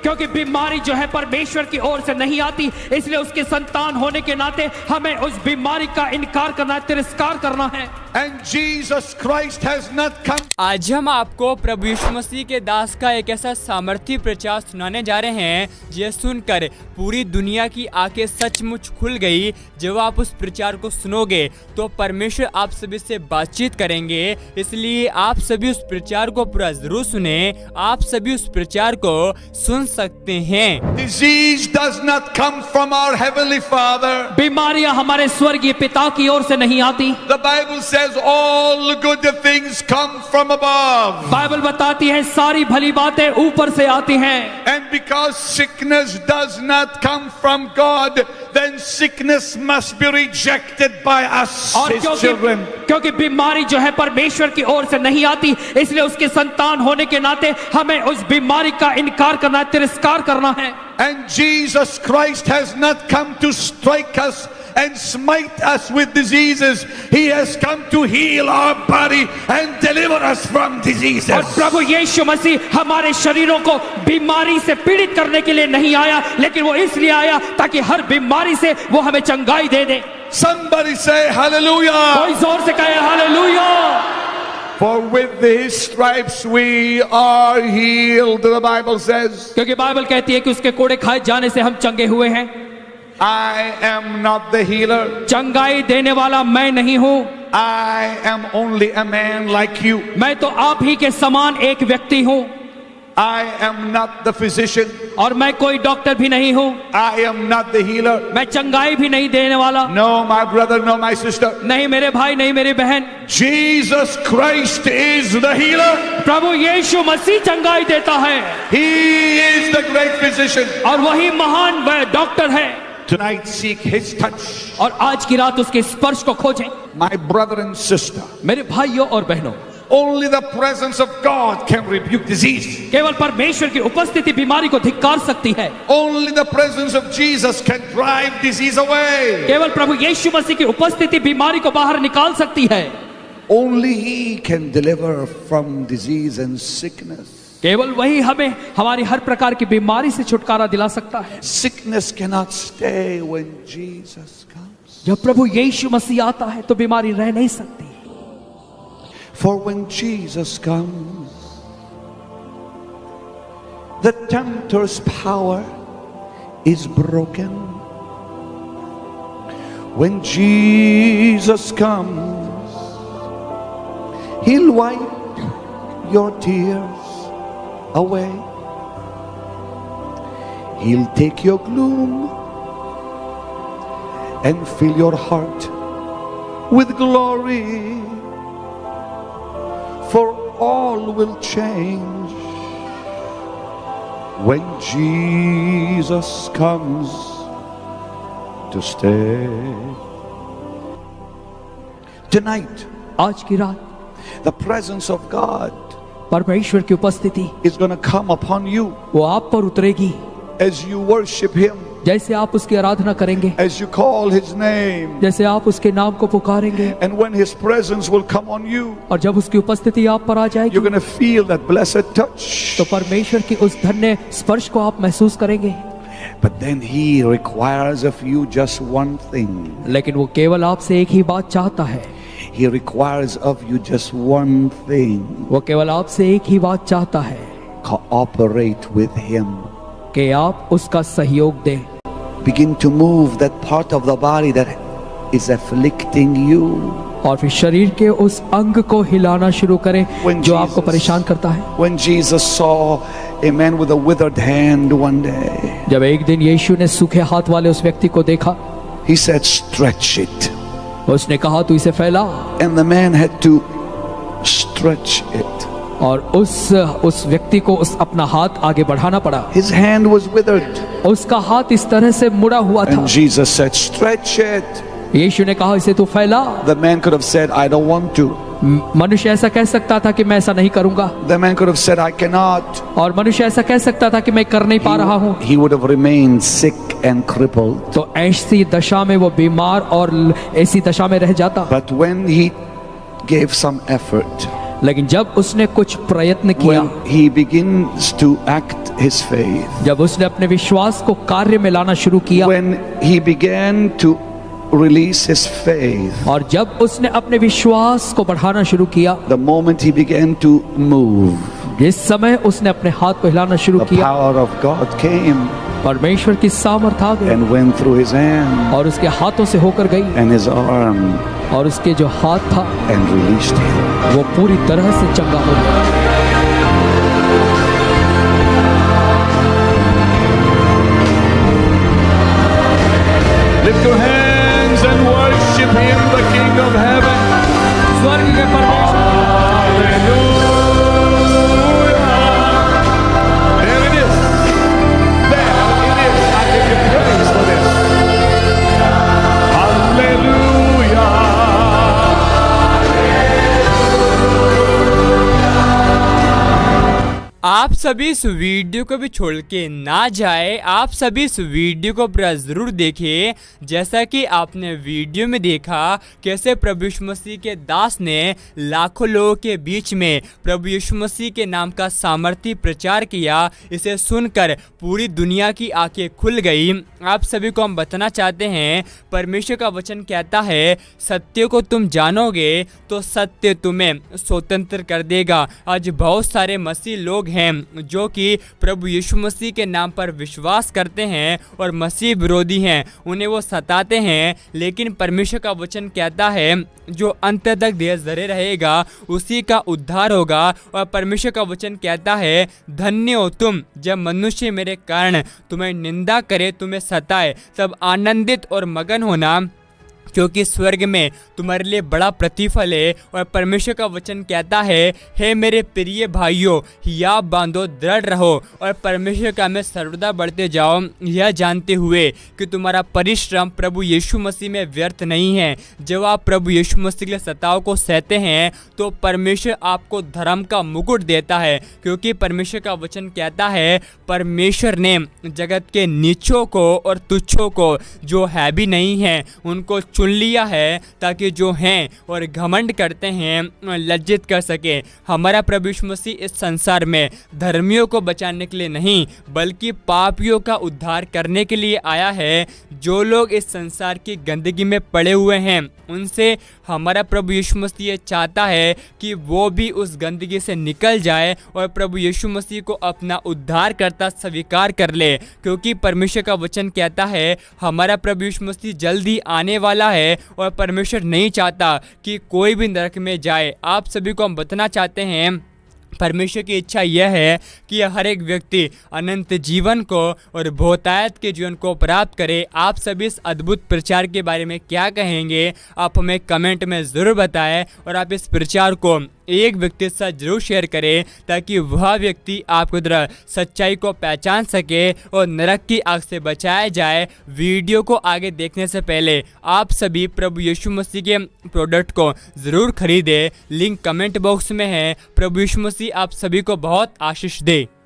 क्योंकि बीमारी जो है परमेश्वर की ओर से नहीं आती, इसलिए उसके संतान होने के नाते हमें उस बीमारी का इनकार करना है, तिरस्कार करना है। And Jesus Christ has not come. आज हम आपको प्रभु यीशु मसीह के दास का एक ऐसा सामर्थी प्रचार सुनाने जा रहे हैं, यह सुनकर पूरी दुनिया की आंखें सचमुच खुल गई। जब आप उस प्रचार को सुनोगे तो परमेश्वर आप सभी से बातचीत करेंगे, इसलिए आप सभी उस प्रचार को पूरा जरूर सुने। आप सभी उस प्रचार को सुन सकते हैं। Disease does not come from our heavenly Father. बीमारियां हमारे स्वर्गीय पिता की ओर से नहीं आती। The Bible says all good things come from above. Bible बताती है सारी भली बातें ऊपर से आती हैं। And because sickness does not come from God, then sickness must be rejected by us, और His children. क्योंकि बीमारी जो है परमेश्वर की ओर से नहीं आती, इसलिए उसके संतान होने के नाते हमें उस बीमारी का इनकार करना है, तिरस्कार करना है। And Jesus Christ has not come to strike us and smite us with diseases. He has come to heal our body and deliver us from diseases. और प्रभु यीशु मसीह हमारे शरीरों को बीमारी से पीड़ित करने के लिए नहीं आया, लेकिन वो इसलिए आया ताकि हर बीमारी से वो हमें चंगाई दे दे। Somebody say hallelujah. कोई जोर से कहे hallelujah. For with His stripes we are healed, the Bible says. क्योंकि बाइबल कहती है कि उसके कोड़े खाए जाने से हम चंगे हुए हैं। I am not the healer. चंगाई देने वाला मैं नहीं हूँ। I am only a man like you. मैं तो आप ही के समान एक व्यक्ति हूँ। I am not the physician. और मैं कोई डॉक्टर भी नहीं हूँ। I am not the healer. मैं चंगाई भी नहीं देने वाला। No, my brother, no, my sister. नहीं मेरे भाई, नहीं मेरी बहन। Jesus Christ is the healer. प्रभु यीशु मसीह चंगाई देता है। He is the great physician. और वही महान डॉक्टर है। Tonight seek His touch. और आज की रात उसके स्पर्श को खोजें। My brother and sister. मेरे भाइयों और बहनों, Only the presence of God can rebuke disease. केवल परमेश्वर की उपस्थिति बीमारी को धिक्कार सकती है। Only the presence of Jesus can drive disease away. केवल प्रभु यीशु मसीह की उपस्थिति बीमारी को बाहर निकाल सकती है। Only He can deliver from disease and sickness. केवल वही हमें हमारी हर प्रकार की बीमारी से छुटकारा दिला सकता है। Sickness cannot stay when Jesus comes. जब प्रभु यीशु मसीह आता है तो बीमारी रह नहीं सकती। For when Jesus comes, the tempter's power is broken. When Jesus comes, He'll wipe your tears away. He'll take your gloom and fill your heart with glory. For all will change when Jesus comes to stay. Tonight, आज की रात the presence of God परमेश्वर की उपस्थिति is going to come upon you वो आप पर उतरेगी। as you worship Him, जैसे आप उसकी आराधना करेंगे, as you call His name, जैसे आप उसके नाम को पुकारेंगे, and when His presence will come on you, और जब उसकी उपस्थिति आप पर आ जाएगी you're going to feel that blessed touch. तो परमेश्वर की उस धन्य स्पर्श को आप महसूस करेंगे। But then He requires of you just one thing. लेकिन वो केवल आपसे एक ही बात चाहता है। He requires of you just one thing. वो केवल आपसे एक ही बात चाहता है, Cooperate with Him. कि आप उसका सहयोग दें। Begin to move that part of the body that is afflicting you. और फिर शरीर के उस अंग को हिलाना शुरू करें जो आपको परेशान करता है। When Jesus saw a man with a withered hand one day, जब एक दिन यीशु ने सूखे हाथ वाले उस व्यक्ति को देखा, He said, "Stretch it." उसने कहा तू इसे फैला। And the man had to stretch it. और उस व्यक्ति को अपना हाथ आगे बढ़ाना पड़ा। His hand was withered. उसका हाथ इस तरह से मुड़ा हुआ था। And Jesus said, "Stretch it." यीशु ने कहा इसे तू फैला। The man could have said, "I don't want to." मनुष्य ऐसा कह सकता था कि मैं ऐसा नहीं करूंगा। The man could have said, "I cannot." और मनुष्य ऐसा कह सकता था कि मैं कर नहीं पा रहा हूँ। He would have remained sick and crippled. तो ऐसी दशा में वो बीमार और ऐसी दशा में रह जाता। But when he gave some effort, लेकिन जब उसने कुछ प्रयत्न किया, when he begins to act his faith, जब उसने अपने विश्वास को कार्य में लाना शुरू किया, when he began to release his faith, और जब उसने अपने विश्वास को बढ़ाना शुरू किया, the moment he began to move, जिस समय उसने अपने हाथ को हिलाना शुरू the किया, power of God came परमेश्वर की सामर्थ आ गई and went through his hand और उसके हाथों से होकर गई, and his arm और उसके जो हाथ था and released him. वो पूरी तरह से चंगा हो गया। Lift your hands and worship him, the King of heaven. स्वर्ग के परमेश्वर, There it is. There it is. I give you praise for this. Hallelujah. आप सभी इस वीडियो को भी छोड़ के ना जाए, आप सभी इस वीडियो को पूरा ज़रूर देखें। जैसा कि आपने वीडियो में देखा कैसे प्रभु यीशु मसीह के दास ने लाखों लोगों के बीच में प्रभु यीशु मसीह के नाम का सामर्थी प्रचार किया। इसे सुनकर पूरी दुनिया की आंखें खुल गई। आप सभी को हम बताना चाहते हैं, परमेश्वर का वचन कहता है, सत्य को तुम जानोगे तो सत्य तुम्हें स्वतंत्र कर देगा। आज बहुत सारे मसीह लोग हैं जो कि प्रभु यीशु मसीह के नाम पर विश्वास करते हैं और मसीह विरोधी हैं, उन्हें वो सताते हैं, लेकिन परमेश्वर का वचन कहता है जो अंत तक धैर्य रहेगा उसी का उद्धार होगा। और परमेश्वर का वचन कहता है, धन्य हो तुम जब मनुष्य मेरे कारण तुम्हें निंदा करे, तुम्हें सताए, तब आनंदित और मगन होना, क्योंकि स्वर्ग में तुम्हारे लिए बड़ा प्रतिफल है। और परमेश्वर का वचन कहता है, हे मेरे प्रिय भाइयों, हियाव बांधो, दृढ़ रहो और परमेश्वर का में सर्वदा बढ़ते जाओ, यह जानते हुए कि तुम्हारा परिश्रम प्रभु यीशु मसीह में व्यर्थ नहीं है। जब आप प्रभु यीशु मसीह के सताव को सहते हैं तो परमेश्वर आपको धर्म का मुकुट देता है, क्योंकि परमेश्वर का वचन कहता है, परमेश्वर ने जगत के नीचों को और तुच्छों को, जो है भी नहीं है, उनको चुन लिया है ताकि जो हैं और घमंड करते हैं लज्जित कर सके। हमारा प्रभु यीशु मसीह इस संसार में धर्मियों को बचाने के लिए नहीं बल्कि पापियों का उद्धार करने के लिए आया है। जो लोग इस संसार की गंदगी में पड़े हुए हैं उनसे हमारा प्रभु यीशु मसीह ये चाहता है कि वो भी उस गंदगी से निकल जाए और प्रभु यीशु मसीह को अपना उद्धार करता स्वीकार कर ले, क्योंकि परमेश्वर का वचन कहता है हमारा प्रभु यीशु मसीह जल्दी आने वाला है और परमेश्वर नहीं चाहता कि कोई भी नरक में जाए। आप सभी को हम बताना चाहते हैं, परमेश्वर की इच्छा यह है कि हर एक व्यक्ति अनंत जीवन को और बहुतायत के जीवन को प्राप्त करे। आप सभी इस अद्भुत प्रचार के बारे में क्या कहेंगे, आप हमें कमेंट में ज़रूर बताएं और आप इस प्रचार को एक व्यक्ति के साथ जरूर शेयर करें ताकि वह व्यक्ति आपको तरह सच्चाई को पहचान सके और नरक की आग से बचाया जाए। वीडियो को आगे देखने से पहले आप सभी प्रभु यीशु मसीह के प्रोडक्ट को ज़रूर खरीदें, लिंक कमेंट बॉक्स में है। प्रभु यीशु मसीह आप सभी को बहुत आशीष दे।